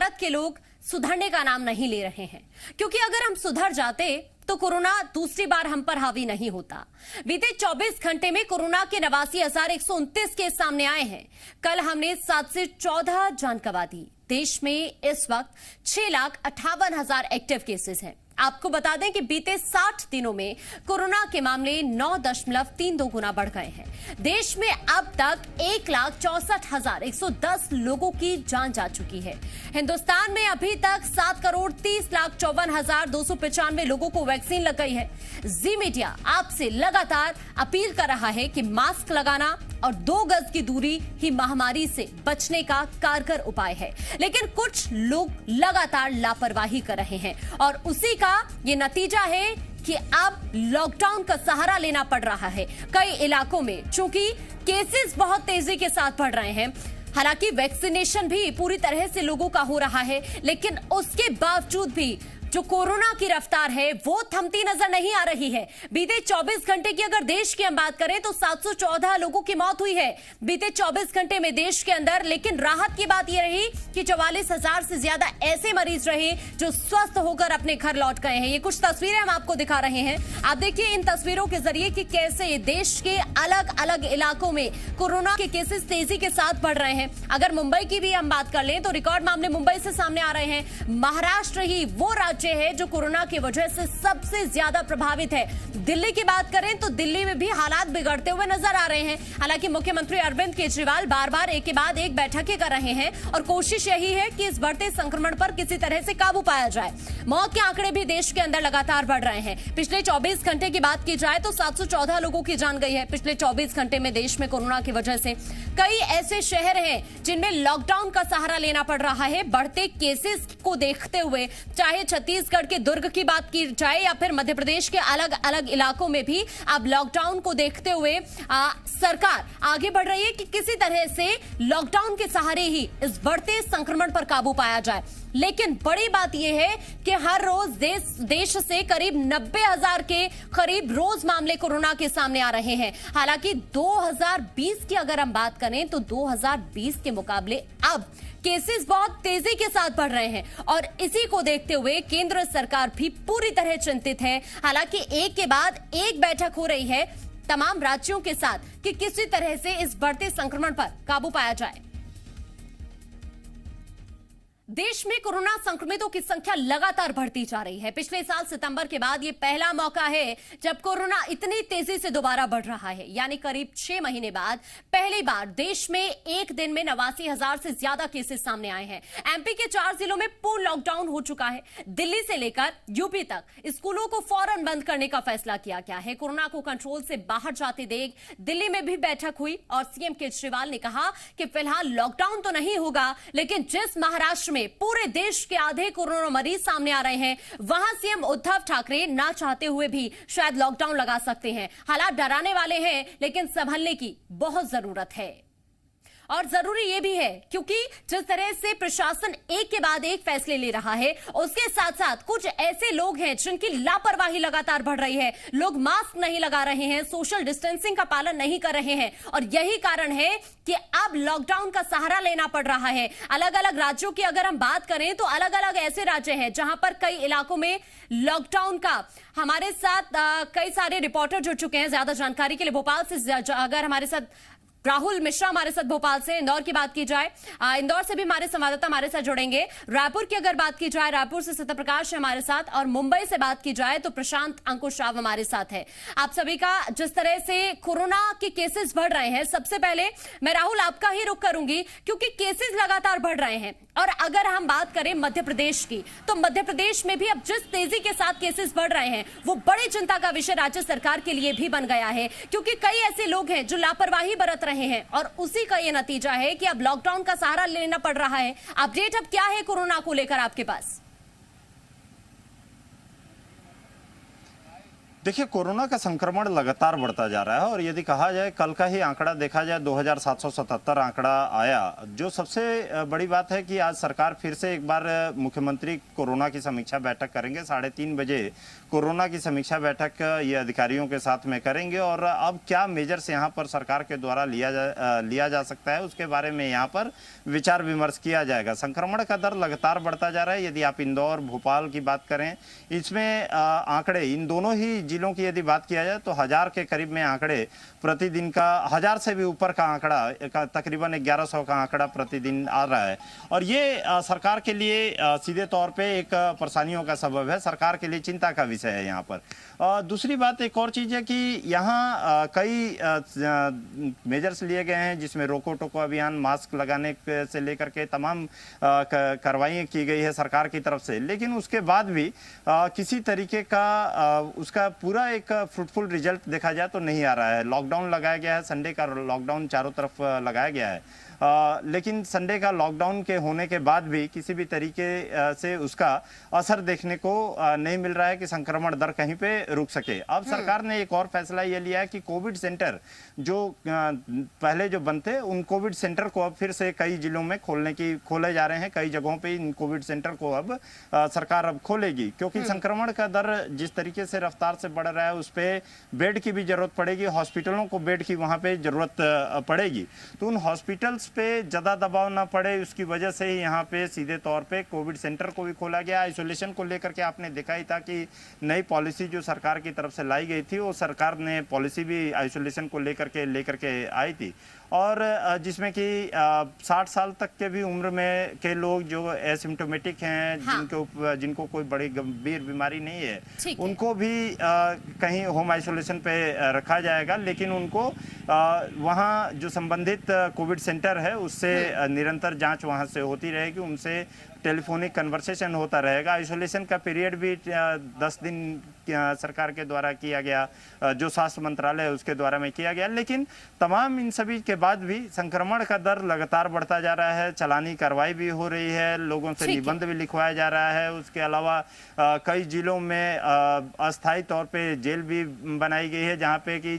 भारत के लोग सुधरने का नाम नहीं ले रहे हैं, क्योंकि अगर हम सुधर जाते तो कोरोना दूसरी बार हम पर हावी नहीं होता। बीते 24 घंटे में कोरोना के 82,129 केस सामने आए हैं। कल हमने 7 से 14 जान गंवा दी। देश में इस वक्त 6,58,000 एक्टिव केसेस हैं। आपको बता दें कि बीते 60 दिनों में कोरोना के मामले 9.32 गुना बढ़ गए हैं। देश में अब तक 1,64,110 लोगों की जान जा चुकी है। हिंदुस्तान में अभी तक 7,30,54,295 लोगों को वैक्सीन लग गई है। जी मीडिया आपसे लगातार अपील कर रहा है कि मास्क लगाना और 2 गज की दूरी ही महामारी से बचने का कारगर उपाय है, लेकिन कुछ लोग लगातार लापरवाही कर रहे हैं और उसी का ये नतीजा है कि अब लॉकडाउन का सहारा लेना पड़ रहा है। कई इलाकों में चूंकि केसेस बहुत तेजी के साथ बढ़ रहे हैं, हालांकि वैक्सीनेशन भी पूरी तरह से लोगों का हो रहा है, लेकिन उसके बावजूद भी जो कोरोना की रफ्तार है वो थमती नजर नहीं आ रही है। बीते 24 घंटे की अगर देश की हम बात करें तो 714 लोगों की मौत हुई है बीते 24 घंटे में देश के अंदर, लेकिन राहत की बात यह रही कि 44,000 से ज्यादा ऐसे मरीज रहे जो स्वस्थ होकर अपने घर लौट गए हैं। ये कुछ तस्वीरें हम आपको दिखा रहे हैं। आप देखिए इन तस्वीरों के जरिए कि कैसे देश के अलग अलग इलाकों में कोरोना के केसेस तेजी के साथ बढ़ रहे हैं। अगर मुंबई की भी हम बात कर लें तो रिकॉर्ड मामले मुंबई से सामने आ रहे हैं। महाराष्ट्र ही वो राज्य है जो कोरोना की वजह से सबसे ज्यादा प्रभावित है। दिल्ली की बात करें तो दिल्ली में भी हालात बिगड़ते हुए नजर आ रहे हैं। हालांकि मुख्यमंत्री अरविंद केजरीवाल बार बार एक के बाद एक बैठकें कर रहे हैं और कोशिश यही है कि इस बढ़ते संक्रमण पर किसी तरह से काबू पाया जाए। मौत के आंकड़े भी देश के अंदर लगातार बढ़ रहे हैं। पिछले 24 घंटे की बात की जाए तो 714 लोगों की जान गई है। पिछले 24 घंटे में देश में कोरोना की वजह से कई ऐसे शहर हैं जिनमें लॉकडाउन का सहारा लेना पड़ रहा है। बढ़ते केसेस को देखते हुए चाहे छत्तीसगढ़ के दुर्ग की बात की जाए या फिर मध्य प्रदेश के अलग अलग इलाकों में भी अब लॉकडाउन को देखते हुए सरकार आगे बढ़ रही है कि किसी तरह से लॉकडाउन के सहारे ही इस बढ़ते संक्रमण पर काबू पाया जाए। लेकिन बड़ी बात यह है कि हर रोज देश से करीब 90,000 के करीब रोज मामले कोरोना के सामने आ रहे हैं। हालांकि 2020 की अगर हम बात करें तो 2020 के मुकाबले अब केसेस बहुत तेजी के साथ बढ़ रहे हैं और इसी को देखते हुए केंद्र सरकार भी पूरी तरह चिंतित है। हालांकि एक के बाद एक बैठक हो रही है तमाम राज्यों के साथ कि किसी तरह से इस बढ़ते संक्रमण पर काबू पाया जाए। देश में कोरोना संक्रमितों की संख्या लगातार बढ़ती जा रही है। पिछले साल सितंबर के बाद ये पहला मौका है जब कोरोना इतनी तेजी से दोबारा बढ़ रहा है, यानी करीब 6 महीने बाद पहली बार देश में एक दिन में 89,000 से ज्यादा केसेस सामने आए हैं। एमपी के 4 जिलों में पूर्ण लॉकडाउन हो चुका है। दिल्ली से लेकर यूपी तक स्कूलों को फौरन बंद करने का फैसला किया गया है। कोरोना को कंट्रोल से बाहर जाते देख दिल्ली में भी बैठक हुई और सीएम केजरीवाल ने कहा कि फिलहाल लॉकडाउन तो नहीं होगा, लेकिन जिस महाराष्ट्र में पूरे देश के आधे कोरोना मरीज सामने आ रहे हैं वहां सीएम उद्धव ठाकरे ना चाहते हुए भी शायद लॉकडाउन लगा सकते हैं। हालात डराने वाले हैं, लेकिन संभलने की बहुत जरूरत है। और जरूरी यह भी है क्योंकि जिस तरह से प्रशासन एक के बाद एक फैसले ले रहा है, उसके साथ साथ कुछ ऐसे लोग हैं जिनकी लापरवाही लगातार बढ़ रही है। लोग मास्क नहीं लगा रहे हैं, सोशल डिस्टेंसिंग का पालन नहीं कर रहे हैं और यही कारण है कि अब लॉकडाउन का सहारा लेना पड़ रहा है। अलग अलग राज्यों की अगर हम बात करें तो अलग अलग ऐसे राज्य हैं जहां पर कई इलाकों में लॉकडाउन का हमारे साथ कई सारे रिपोर्टर जुड़ चुके हैं। ज्यादा जानकारी के लिए भोपाल से अगर हमारे साथ राहुल मिश्रा हमारे साथ भोपाल से, इंदौर की बात की जाए इंदौर से भी हमारे संवाददाता हमारे साथ जुड़ेंगे। रायपुर की अगर बात की जाए रायपुर से सत्य प्रकाश है हमारे साथ और मुंबई से बात की जाए तो प्रशांत अंकुश राव हमारे साथ है। आप सभी का जिस तरह से कोरोना के केसेस बढ़ रहे हैं, सबसे पहले मैं राहुल आपका ही रुख करूंगी क्योंकि केसेस लगातार बढ़ रहे हैं और अगर हम बात करें मध्य प्रदेश की तो मध्य प्रदेश में भी अब जिस तेजी के साथ केसेस बढ़ रहे हैं वो बड़ी चिंता का विषय राज्य सरकार के लिए भी बन गया है, क्योंकि कई ऐसे लोग हैं जो लापरवाही बरत रहे हैं और उसी का ये नतीजा है कि अब लॉकडाउन का सहारा लेना पड़ रहा है। अपडेट अब क्या है कोरोना को लेकर आपके पास? देखिए, कोरोना का संक्रमण लगातार बढ़ता जा रहा है और यदि कहा जाए कल का ही आंकड़ा देखा जाए 2777 आंकड़ा आया। जो सबसे बड़ी बात है कि आज सरकार फिर से एक बार मुख्यमंत्री कोरोना की समीक्षा बैठक करेंगे। 3:30 बजे कोरोना की समीक्षा बैठक ये अधिकारियों के साथ में करेंगे और अब क्या मेजर्स यहाँ पर सरकार के द्वारा लिया जा सकता है उसके बारे में यहाँ पर विचार विमर्श किया जाएगा। संक्रमण का दर लगातार बढ़ता जा रहा है। यदि आप इंदौर भोपाल की बात करें, इसमें आंकड़े इन दोनों ही जिलों की यदि बात किया जाए तो 1000 के करीब में आंकड़े प्रतिदिन का, 1000 से भी ऊपर का आंकड़ा, तकरीबन 1100 का आंकड़ा प्रतिदिन आ रहा है और ये सरकार के लिए सीधे तौर पे एक परेशानियों का सबब है, सरकार के लिए चिंता का विषय है यहाँ पर। दूसरी बात एक और चीज़ है कि यहाँ कई मेजर्स लिए गए हैं जिसमें रोको टोको अभियान, मास्क लगाने से लेकर के तमाम कार्रवाई की गई है सरकार की तरफ से, लेकिन उसके बाद भी किसी तरीके का उसका पूरा एक फ्रूटफुल रिजल्ट देखा जाए तो नहीं आ रहा है। लॉकडाउन लगाया गया है, संडे का लॉकडाउन चारों तरफ लगाया गया है, लेकिन संडे का लॉकडाउन के होने के बाद भी किसी भी तरीके से उसका असर देखने को नहीं मिल रहा है कि संक्रमण दर कहीं पे रुक सके। अब सरकार ने एक और फैसला ये लिया है कि कोविड सेंटर जो पहले जो बंद थे उन कोविड सेंटर को अब फिर से कई जिलों में खोले जा रहे हैं। कई जगहों पे इन कोविड सेंटर को अब सरकार अब खोलेगी, क्योंकि संक्रमण का दर जिस तरीके से रफ्तार से बढ़ रहा है उस पर बेड की भी जरूरत पड़ेगी, हॉस्पिटलों को बेड की वहाँ पे जरूरत पड़ेगी। तो उन हॉस्पिटल्स पे ज़्यादा दबाव ना पड़े उसकी वजह से ही यहाँ पे सीधे तौर पे कोविड सेंटर को भी खोला गया। आइसोलेशन को लेकर के आपने देखा ही था कि नई पॉलिसी जो सरकार की तरफ से लाई गई थी, वो सरकार ने पॉलिसी भी आइसोलेशन को लेकर के आई थी और जिसमें कि 60 साल तक के भी उम्र में के लोग जो एसिम्टोमेटिक हैं, हाँ। जिनको कोई बड़ी गंभीर बीमारी नहीं है, उनको भी कहीं होम आइसोलेशन पे रखा जाएगा, लेकिन उनको वहाँ जो संबंधित कोविड सेंटर है उससे निरंतर जांच वहाँ से होती रहेगी, उनसे टेलीफोनिक कन्वर्सेशन होता रहेगा। आइसोलेशन का पीरियड भी 10 दिन सरकार के द्वारा किया गया, जो स्वास्थ्य मंत्रालय है उसके द्वारा में किया गया, लेकिन तमाम इन सभी के बाद भी संक्रमण का दर लगातार बढ़ता जा रहा है। चालानी कार्रवाई भी हो रही है, लोगों से निबंध भी लिखवाया जा रहा है। उसके अलावा कई जिलों में अस्थायी तौर पे जेल भी बनाई गई है, जहाँ पे कि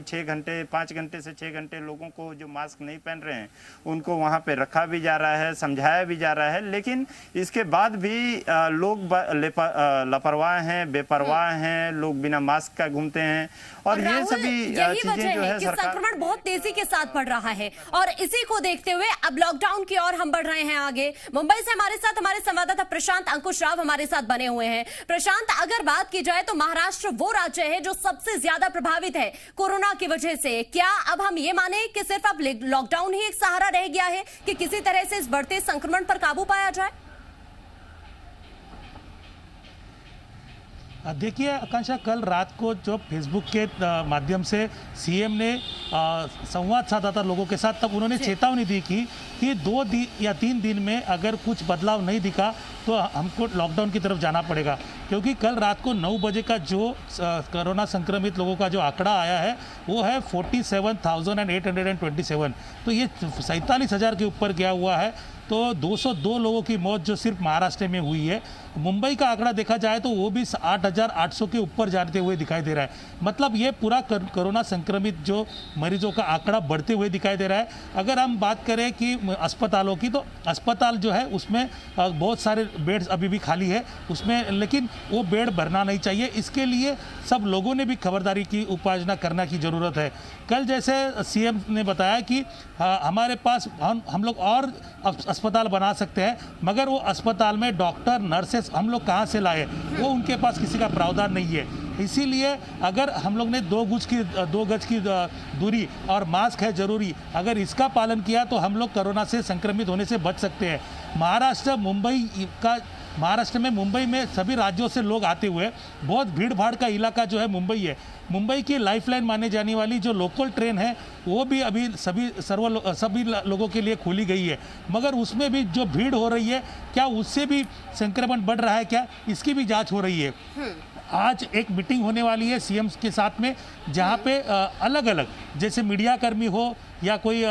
5 घंटे से 6 घंटे लोगों को जो मास्क नहीं पहन रहे हैं उनको वहाँ पे रखा भी जा रहा है, समझाया भी जा रहा है, लेकिन इसके बाद भी लोग लापरवाह हैं, बेपरवाह हैं, लोग बिना मास्क का घूमते हैं और ये सभी चीजें जो है संक्रमण बहुत तेजी के साथ बढ़ रहा है और इसी को देखते हुए अब लॉकडाउन की ओर हम बढ़ रहे हैं आगे। मुंबई से हमारे साथ हमारे संवाददाता प्रशांत अंकुश राव हमारे साथ बने हुए हैं। प्रशांत, अगर बात की जाए तो महाराष्ट्र वो राज्य है जो सबसे ज्यादा प्रभावित है कोरोना की वजह से। क्या अब हम ये माने कि सिर्फ अब लॉकडाउन ही एक सहारा रह गया है कि किसी तरह से इस बढ़ते संक्रमण पर काबू पाया जाए? देखिए आकांक्षा, कल रात को जो फेसबुक के माध्यम से सीएम ने संवाद साधा था लोगों के साथ, तब उन्होंने चेतावनी दी कि 2 या 3 दिन में अगर कुछ बदलाव नहीं दिखा तो हमको लॉकडाउन की तरफ जाना पड़ेगा, क्योंकि कल रात को 9 बजे का जो कोरोना संक्रमित लोगों का जो आंकड़ा आया है वो है 47,827। तो ये 47,000 के ऊपर गया हुआ है। तो 202 लोगों की मौत जो सिर्फ महाराष्ट्र में हुई है। मुंबई का आंकड़ा देखा जाए तो वो भी 8,800 के ऊपर जाते हुए दिखाई दे रहा है। मतलब ये पूरा कोरोना संक्रमित जो मरीजों का आंकड़ा बढ़ते हुए दिखाई दे रहा है। अगर हम बात करें कि अस्पतालों की, तो अस्पताल जो है उसमें बहुत सारे बेड्स अभी भी खाली है उसमें, लेकिन वो बेड भरना नहीं चाहिए। इसके लिए सब लोगों ने भी खबरदारी की उपासना करने की ज़रूरत है। कल जैसे सीएम ने बताया कि हमारे पास हम लोग और अस्पताल बना सकते हैं, मगर वो अस्पताल में डॉक्टर नर्सेस हम लोग कहाँ से लाए, वो उनके पास किसी का प्रावधान नहीं है। इसीलिए अगर हम लोग ने 2 गज की दूरी और मास्क है ज़रूरी, अगर इसका पालन किया तो हम लोग कोरोना से संक्रमित होने से बच सकते हैं। महाराष्ट्र में मुंबई में सभी राज्यों से लोग आते हुए बहुत भीड़ भाड़ का इलाका जो है मुंबई है। मुंबई की लाइफलाइन माने जाने वाली जो लोकल ट्रेन है वो भी अभी सभी लोगों के लिए खोली गई है, मगर उसमें भी जो भीड़ हो रही है, क्या उससे भी संक्रमण बढ़ रहा है, क्या इसकी भी जांच हो रही है। आज एक मीटिंग होने वाली है सीएम के साथ में, जहां पे अलग अलग जैसे मीडिया कर्मी हो या कोई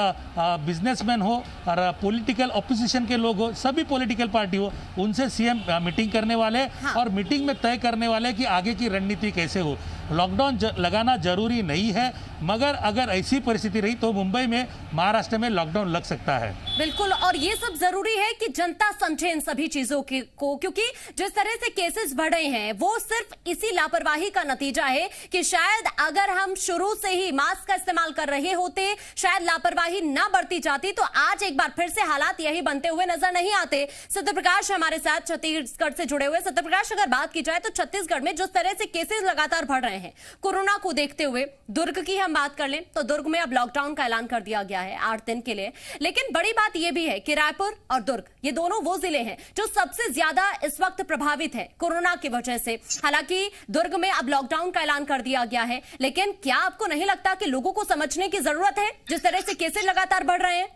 बिजनेसमैन हो और पॉलिटिकल ऑपोजिशन के लोग हो, सभी पॉलिटिकल पार्टी हो, उनसे सीएम मीटिंग करने वाले और मीटिंग में तय करने वाले कि आगे की रणनीति कैसे हो। लॉकडाउन लगाना जरूरी नहीं है, मगर अगर ऐसी परिस्थिति रही तो मुंबई में, महाराष्ट्र में लॉकडाउन लग सकता है। बिल्कुल, और ये सब जरूरी है कि जनता समझे इन सभी चीजों को, क्योंकि जिस तरह से केसेस बढ़ रहे हैं वो सिर्फ इसी लापरवाही का नतीजा है कि शायद अगर हम शुरू से ही मास्क का इस्तेमाल कर रहे होते, शायद लापरवाही ना बढ़ती जाती, तो आज एक बार फिर से हालात यही बनते हुए नजर नहीं आते। सत्यप्रकाश हमारे साथ छत्तीसगढ़ से जुड़े हुए। सत्यप्रकाश, अगर बात की जाए तो छत्तीसगढ़ में जिस तरह से केसेस लगातार बढ़ रहे हैं कोरोना को देखते हुए, दुर्ग की हम बात कर लें तो दुर्ग में अब लॉकडाउन का ऐलान कर दिया गया है 8 दिन के लिए। लेकिन बड़ी बात यह भी है कि रायपुर और दुर्ग ये दोनों वो जिले हैं जो सबसे ज्यादा इस वक्त प्रभावित है कोरोना की वजह से। हालांकि दुर्ग में अब लॉकडाउन का ऐलान कर दिया गया है, लेकिन क्या आपको नहीं लगता कि लोगों को समझने की जरूरत है जिस तरह से केसेस लगातार बढ़ रहे हैं?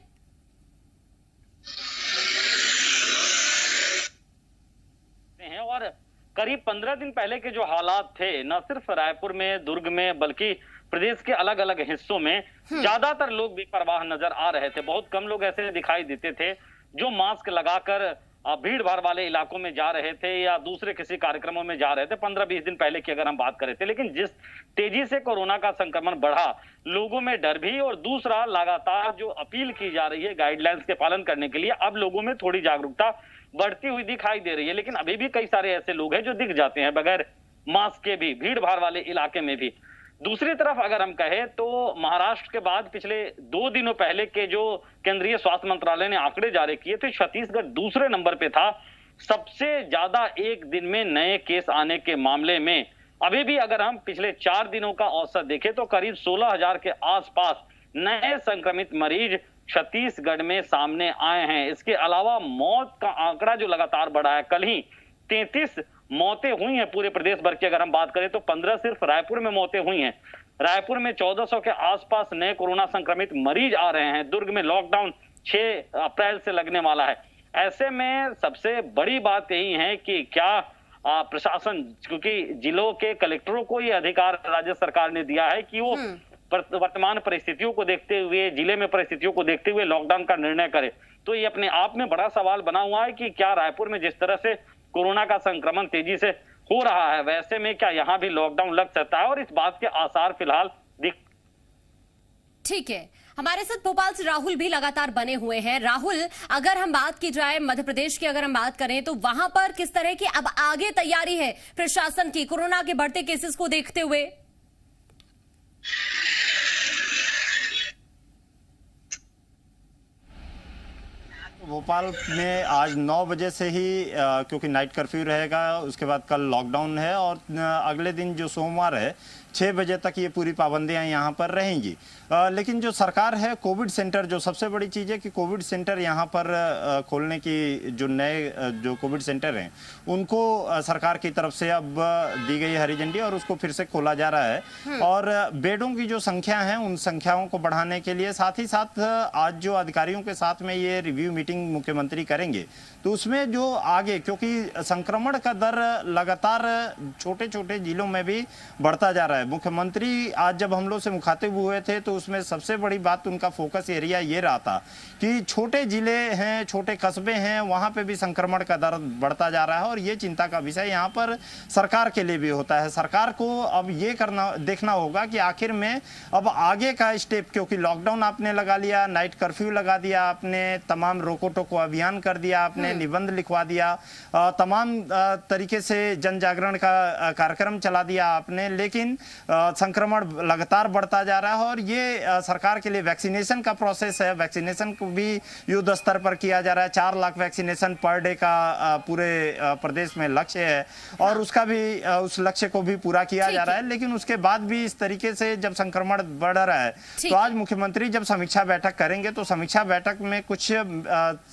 और करीब 15 दिन पहले के जो हालात थे, न सिर्फ रायपुर में, दुर्ग में, बल्कि प्रदेश के अलग अलग हिस्सों में ज्यादातर लोग बेपरवाह नजर आ रहे थे। बहुत कम लोग ऐसे दिखाई देते थे जो मास्क लगाकर भीड़ भाड़ वाले इलाकों में जा रहे थे या दूसरे किसी कार्यक्रमों में जा रहे थे। 15-20 दिन पहले की अगर हम बात करें थे, लेकिन जिस तेजी से कोरोना का संक्रमण बढ़ा, लोगों में डर भी, और दूसरा लगातार जो अपील की जा रही है गाइडलाइंस के पालन करने के लिए, अब लोगों में थोड़ी जागरूकता बढ़ती हुई दिखाई दे रही है। लेकिन अभी भी कई सारे ऐसे लोग हैं जो दिख जाते हैं बगैर मास्क के भी, भीड़ भाड़ वाले इलाके में भी। दूसरी तरफ अगर हम कहें तो महाराष्ट्र के बाद पिछले 2 दिनों पहले के जो केंद्रीय स्वास्थ्य मंत्रालय ने आंकड़े जारी किए थे, छत्तीसगढ़ दूसरे नंबर पे था सबसे ज्यादा एक दिन में नए केस आने के मामले में। अभी भी अगर हम पिछले 4 दिनों का औसत देखें तो करीब 16,000 के आसपास नए संक्रमित मरीज छत्तीसगढ़ में सामने आए हैं। इसके अलावा मौत का आंकड़ा जो लगातार बढ़ा है, कल ही 33 मौतें हुई हैं पूरे प्रदेश भर की। अगर हम बात करें तो 15 सिर्फ रायपुर में मौतें हुई हैं। रायपुर में 1400 के आसपास नए कोरोना संक्रमित मरीज आ रहे हैं। दुर्ग में लॉकडाउन 6 अप्रैल से लगने वाला है। ऐसे में सबसे बड़ी बात यही है कि क्या प्रशासन, क्योंकि जिलों के कलेक्टरों को ये अधिकार राज्य सरकार ने दिया है कि वो वर्तमान परिस्थितियों को देखते हुए, जिले में परिस्थितियों को देखते हुए लॉकडाउन का निर्णय करे। तो ये अपने आप में बड़ा सवाल बना हुआ है कि क्या रायपुर में जिस तरह से कोरोना का संक्रमण तेजी से हो रहा है, वैसे में क्या यहां भी लॉकडाउन लग सकता है, और इस बात के आसार फिलहाल दिख। ठीक है, हमारे साथ भोपाल से राहुल भी लगातार बने हुए हैं। राहुल, अगर हम बात की जाए मध्य प्रदेश की, अगर हम बात करें तो वहां पर किस तरह की अब आगे तैयारी है प्रशासन की कोरोना के बढ़ते केसेस को देखते हुए? भोपाल में आज 9 बजे से ही क्योंकि नाइट कर्फ्यू रहेगा, उसके बाद कल लॉकडाउन है और अगले दिन जो सोमवार है 6 बजे तक ये पूरी पाबंदियां यहाँ पर रहेंगी। लेकिन जो सरकार है, कोविड सेंटर, जो सबसे बड़ी चीज़ है कि कोविड सेंटर यहाँ पर खोलने की, जो नए जो कोविड सेंटर हैं उनको सरकार की तरफ से अब दी गई हरी झंडी और उसको फिर से खोला जा रहा है। और बेडों की जो संख्या है उन संख्याओं को बढ़ाने के लिए, साथ ही साथ आज जो अधिकारियों के साथ में ये रिव्यू मीटिंग मुख्यमंत्री करेंगे, तो उसमें जो आगे, क्योंकि संक्रमण का दर लगातार छोटे छोटे जिलों में भी बढ़ता जा रहा है। मुख्यमंत्री आज जब हम लोग से मुखातिब हुए थे तो उसमें सबसे बड़ी बात, उनका फोकस एरिया ये रहा था कि छोटे जिले हैं, छोटे कस्बे हैं, वहां पे भी संक्रमण का दर बढ़ता जा रहा है और ये चिंता का विषय यहाँ पर सरकार के लिए भी होता है। सरकार को अब ये देखना होगा कि आखिर में अब आगे का स्टेप, क्योंकि लॉकडाउन आपने लगा लिया, नाइट कर्फ्यू लगा दिया आपने, तमाम रोको टोको अभियान कर दिया आपने, निबंध लिखवा दिया, तमाम तरीके से जन जागरण का कार्यक्रम चला दिया आपने, लेकिन संक्रमण लगातार बढ़ता जा रहा है। और ये सरकार के लिए वैक्सीनेशन का प्रोसेस है, वैक्सीनेशन को भी युद्ध स्तर पर किया जा रहा है। 4 लाख वैक्सीनेशन पर डे का पूरे प्रदेश में लक्ष्य है और उसका भी, उस लक्ष्य को भी पूरा किया जा रहा है। लेकिन उसके बाद भी इस तरीके से जब संक्रमण बढ़ रहा है तो आज मुख्यमंत्री जब समीक्षा बैठक करेंगे तो समीक्षा बैठक में कुछ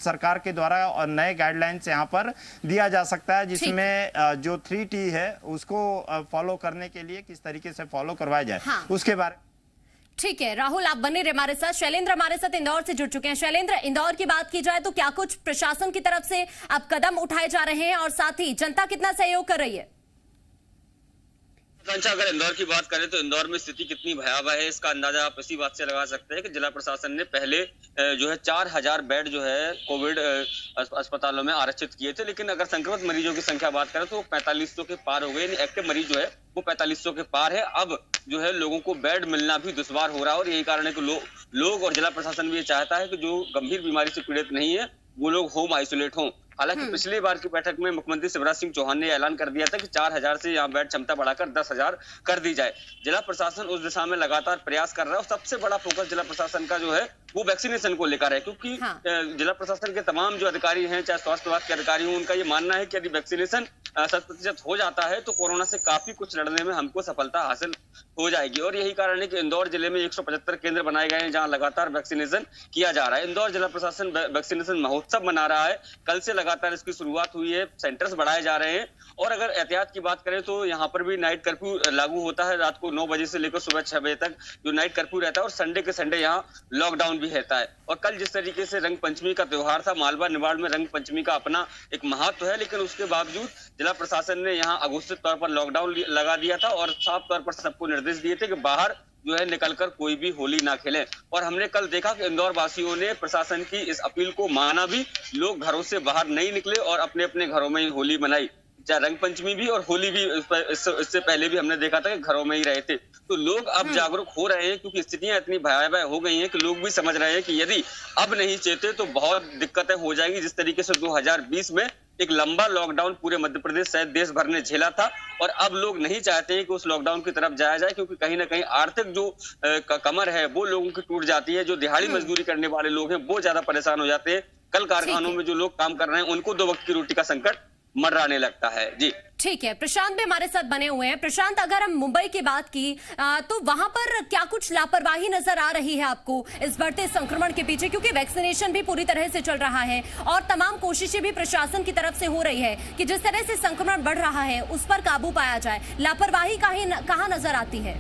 सरकार के द्वारा नए गाइडलाइंस यहाँ पर दिया जा सकता है, जिसमें जो 3T है उसको फॉलो करने के लिए किस तरीके से फॉलो करवाया जाए उसके बारे में। ठीक है राहुल, आप बने रहे हमारे साथ। शैलेंद्र हमारे साथ इंदौर से जुड़ चुके हैं। शैलेंद्र, इंदौर की बात की जाए तो क्या कुछ प्रशासन की तरफ से अब कदम उठाए जा रहे हैं और साथ ही जनता कितना सहयोग कर रही है? आकांक्षा, अगर इंदौर की बात करें तो इंदौर में स्थिति कितनी भयावह है इसका अंदाजा आप इसी बात से लगा सकते हैं कि जिला प्रशासन ने पहले जो है 4000 बेड जो है कोविड अस्पतालों में आरक्षित किए थे, लेकिन अगर संक्रमित मरीजों की संख्या बात करें तो 4500 के पार हो गए, यानी एक्टिव मरीज जो है वो 4500 के पार है। अब जो है लोगों को बेड मिलना भी दुश्वार हो रहा है और यही कारण है कि लोग और जिला प्रशासन भी ये चाहता है कि जो गंभीर बीमारी से पीड़ित नहीं है वो लोग होम आइसोलेट हों। हालांकि पिछली बार की बैठक में मुख्यमंत्री शिवराज सिंह चौहान ने ऐलान कर दिया था कि 4000 से यहाँ बेड क्षमता बढ़ाकर 10,000 कर दी जाए। जिला प्रशासन उस दिशा में लगातार प्रयास कर रहा है और सबसे बड़ा फोकस जिला प्रशासन का जो है वो वैक्सीनेशन को लेकर है, क्योंकि जिला प्रशासन के तमाम जो अधिकारी हैं, चाहे स्वास्थ्य विभाग के अधिकारी हों, उनका ये मानना है कि यदि वैक्सीनेशन 100% हो जाता है तो कोरोना से काफी कुछ लड़ने में हमको सफलता हासिल हो जाएगी। और यही कारण है कि इंदौर जिले में 175 केंद्र बनाए गए हैं जहां लगातार वैक्सीनेशन किया जा रहा है। इंदौर जिला प्रशासन वैक्सीनेशन महोत्सव मना रहा है, कल से लगातार इसकी शुरुआत हुई है, सेंटर्स बढ़ाए जा रहे हैं। और अगर एहतियात की बात करें तो यहाँ पर भी नाइट कर्फ्यू लागू होता है, रात को 9 बजे से लेकर सुबह 6 बजे तक जो नाइट कर्फ्यू रहता है और संडे के संडे यहाँ लॉकडाउन भी रहता है। और कल जिस तरीके से रंग पंचमी का त्योहार था, मालवा निमाड़ में रंग पंचमी का अपना एक महत्व है, लेकिन उसके बावजूद जिला प्रशासन ने यहाँ अघोषित तौर पर लॉकडाउन लगा दिया था और साफ तौर पर सबको निर्देश दिए थे कि बाहर जो है निकलकर कोई भी होली ना खेले। और हमने कल देखा कि इंदौर वासियों ने प्रशासन की इस अपील को माना भी, लोग घरों से बाहर नहीं निकले और अपने अपने घरों में ही होली मनाई। चाहे रंग पंचमी भी और होली भी इससे पहले भी हमने देखा था कि घरों में ही रहे थे। तो लोग अब जागरूक हो रहे हैं, क्योंकि स्थितियां इतनी भयावह हो गई हैं कि लोग भी समझ रहे हैं कि यदि अब नहीं चेते तो बहुत दिक्कतें हो जाएंगी। जिस तरीके से 2020 में एक लंबा लॉकडाउन पूरे मध्य प्रदेश सहित देश भर ने झेला था और अब लोग नहीं चाहते हैं कि उस लॉकडाउन की तरफ जाया जाए, क्योंकि कहीं ना कहीं आर्थिक जो कमर है वो लोगों की टूट जाती है। जो दिहाड़ी मजदूरी करने वाले लोग हैं वो ज्यादा परेशान हो जाते हैं। कल कारखानों में जो लोग काम कर रहे हैं उनको 2 वक्त की रोटी का संकट मंडराने लगता है। जी ठीक है, प्रशांत भी हमारे साथ बने हुए हैं। प्रशांत, अगर हम मुंबई की बात की तो वहां पर क्या कुछ लापरवाही नजर आ रही है आपको इस बढ़ते संक्रमण के पीछे, क्योंकि वैक्सीनेशन भी पूरी तरह से चल रहा है और तमाम कोशिशें भी प्रशासन की तरफ से हो रही है कि जिस तरह से संक्रमण बढ़ रहा है उस पर काबू पाया जाए। लापरवाही कहाँ नजर आती है?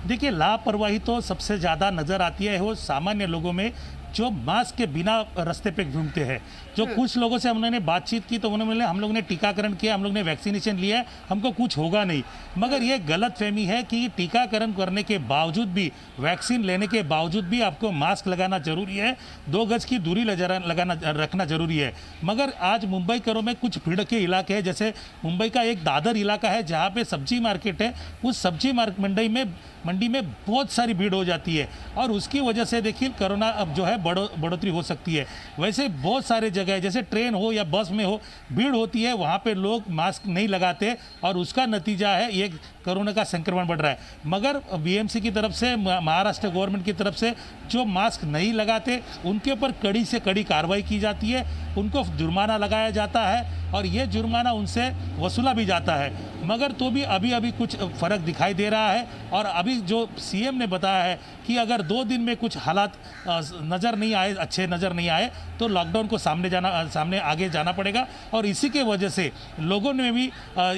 देखिए, लापरवाही तो सबसे ज़्यादा नज़र आती है वो सामान्य लोगों में जो मास्क के बिना रास्ते पे घूमते हैं। जो कुछ लोगों से हमने बातचीत की तो उन्होंने हम लोग ने टीकाकरण किया, हम लोग ने वैक्सीनेशन लिया, हमको कुछ होगा नहीं। मगर ये गलतफहमी है कि टीकाकरण करने के बावजूद भी, वैक्सीन लेने के बावजूद भी आपको मास्क लगाना जरूरी है, 2 गज की दूरी रखना जरूरी है। मगर आज मुंबई करों में कुछ भीड़ के इलाके हैं, जैसे मुंबई का एक दादर इलाका है जहाँ पे सब्जी मार्केट है। उस सब्जी मंडी में बहुत सारी भीड़ हो जाती है और उसकी वजह से देखिए कोरोना अब जो है बढ़ोतरी हो सकती है। वैसे बहुत सारे जगह जैसे ट्रेन हो या बस में हो, भीड़ होती है, वहाँ पे लोग मास्क नहीं लगाते और उसका नतीजा है ये कोरोना का संक्रमण बढ़ रहा है। मगर बीएमसी की तरफ से, महाराष्ट्र गवर्नमेंट की तरफ से जो मास्क नहीं लगाते उनके ऊपर कड़ी से कड़ी कार्रवाई की जाती है, उनको जुर्माना लगाया जाता है और ये जुर्माना उनसे वसूला भी जाता है। मगर तो भी अभी कुछ फ़र्क दिखाई दे रहा है और अभी जो सीएम ने बताया है कि अगर 2 दिन में कुछ हालात अच्छे नज़र नहीं आए तो लॉकडाउन को सामने आगे जाना पड़ेगा। और इसी के वजह से लोगों ने भी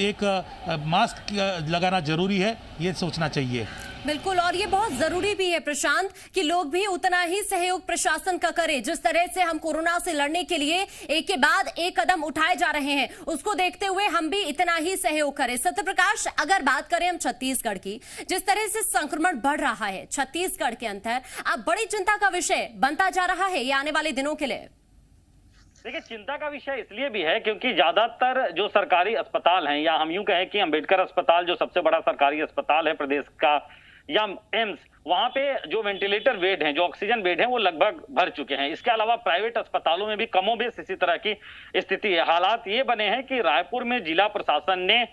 एक मास्क लगाना ज़रूरी है, ये सोचना चाहिए। बिल्कुल, और ये बहुत जरूरी भी है प्रशांत कि लोग भी उतना ही सहयोग प्रशासन का करें। जिस तरह से हम कोरोना से लड़ने के लिए एक के बाद एक कदम उठाए जा रहे हैं, उसको देखते हुए हम भी इतना ही सहयोग करें। सत्यप्रकाश, अगर बात करें हम छत्तीसगढ़ की, जिस तरह से संक्रमण बढ़ रहा है छत्तीसगढ़ के अंदर, अब बड़ी चिंता का विषय बनता जा रहा है ये आने वाले दिनों के लिए। देखिए, चिंता का विषय इसलिए भी है क्योंकि ज्यादातर जो सरकारी अस्पताल हैं, या हम यूं कहें कि अंबेडकर अस्पताल जो सबसे बड़ा सरकारी अस्पताल है प्रदेश का, या एम्स, वहां पे जो वेंटिलेटर बेड हैं, जो ऑक्सीजन बेड हैं, वो लगभग भर चुके हैं। इसके अलावा प्राइवेट अस्पतालों में भी कमोबेश इसी तरह की स्थिति है। हालात ये बने हैं कि रायपुर में जिला प्रशासन ने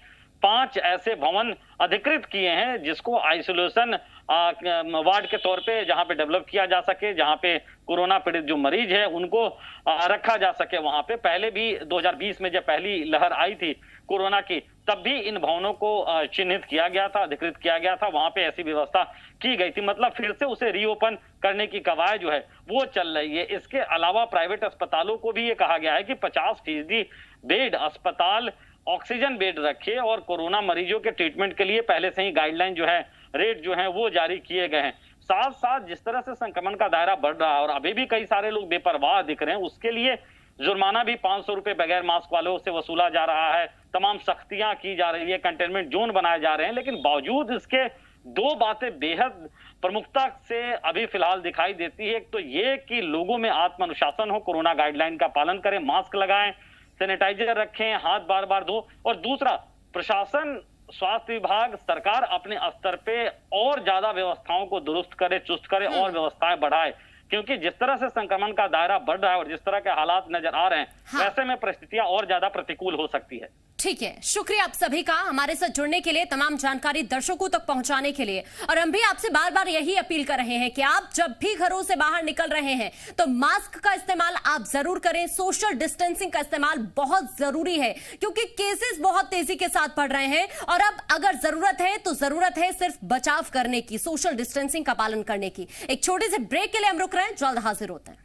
5 ऐसे भवन अधिकृत किए हैं जिसको आइसोलेशन वार्ड के तौर पे, जहां पे डेवलप किया जा सके, जहां पे कोरोना पीड़ित जो मरीज है उनको रखा जा सके। वहां पे पहले भी 2020 में जब पहली लहर आई थी कोरोना की, तब भी इन भवनों को चिन्हित किया गया था, अधिकृत किया गया था, वहां पे ऐसी व्यवस्था की गई थी। मतलब फिर से उसे रीओपन करने की कवायद जो है वो चल रही है। इसके अलावा प्राइवेट अस्पतालों को भी ये कहा गया है कि 50% बेड अस्पताल ऑक्सीजन बेड रखे और कोरोना मरीजों के ट्रीटमेंट के लिए पहले से ही गाइडलाइन जो है, रेट जो है वो जारी किए गए हैं। साथ साथ जिस तरह से संक्रमण का दायरा बढ़ रहा है और अभी भी कई सारे लोग बेपरवाह दिख रहे हैं, उसके लिए जुर्माना भी 500 रुपए बगैर मास्क वालों से वसूला जा रहा है, तमाम सख्तियां की जा रही है, कंटेनमेंट जोन बनाए जा रहे हैं। लेकिन बावजूद इसके दो बातें बेहद प्रमुखता से अभी फिलहाल दिखाई देती है। एक तो ये कि लोगों में आत्म अनुशासन हो, कोरोना गाइडलाइन का पालन करें, मास्क लगाएं, सैनिटाइजर रखें, हाथ बार बार धो, और दूसरा प्रशासन, स्वास्थ्य विभाग, सरकार अपने स्तर पे और ज्यादा व्यवस्थाओं को दुरुस्त करे, चुस्त करे और व्यवस्थाएं बढ़ाए, क्योंकि जिस तरह से संक्रमण का दायरा बढ़ रहा है और जिस तरह के हालात नजर आ रहे हैं, वैसे में परिस्थितियां और ज्यादा प्रतिकूल हो सकती है। ठीक है, शुक्रिया आप सभी का हमारे साथ जुड़ने के लिए, तमाम जानकारी दर्शकों तक पहुंचाने के लिए। और हम भी आपसे बार बार यही अपील कर रहे हैं कि आप जब भी घरों से बाहर निकल रहे हैं तो मास्क का इस्तेमाल आप जरूर करें, सोशल डिस्टेंसिंग का इस्तेमाल बहुत जरूरी है, क्योंकि केसेस बहुत तेजी के साथ बढ़ रहे हैं। और अब अगर जरूरत है तो जरूरत है सिर्फ बचाव करने की, सोशल डिस्टेंसिंग का पालन करने की। एक छोटे से ब्रेक के लिए हम रुक रहे हैं, जल्द हाजिर होते हैं।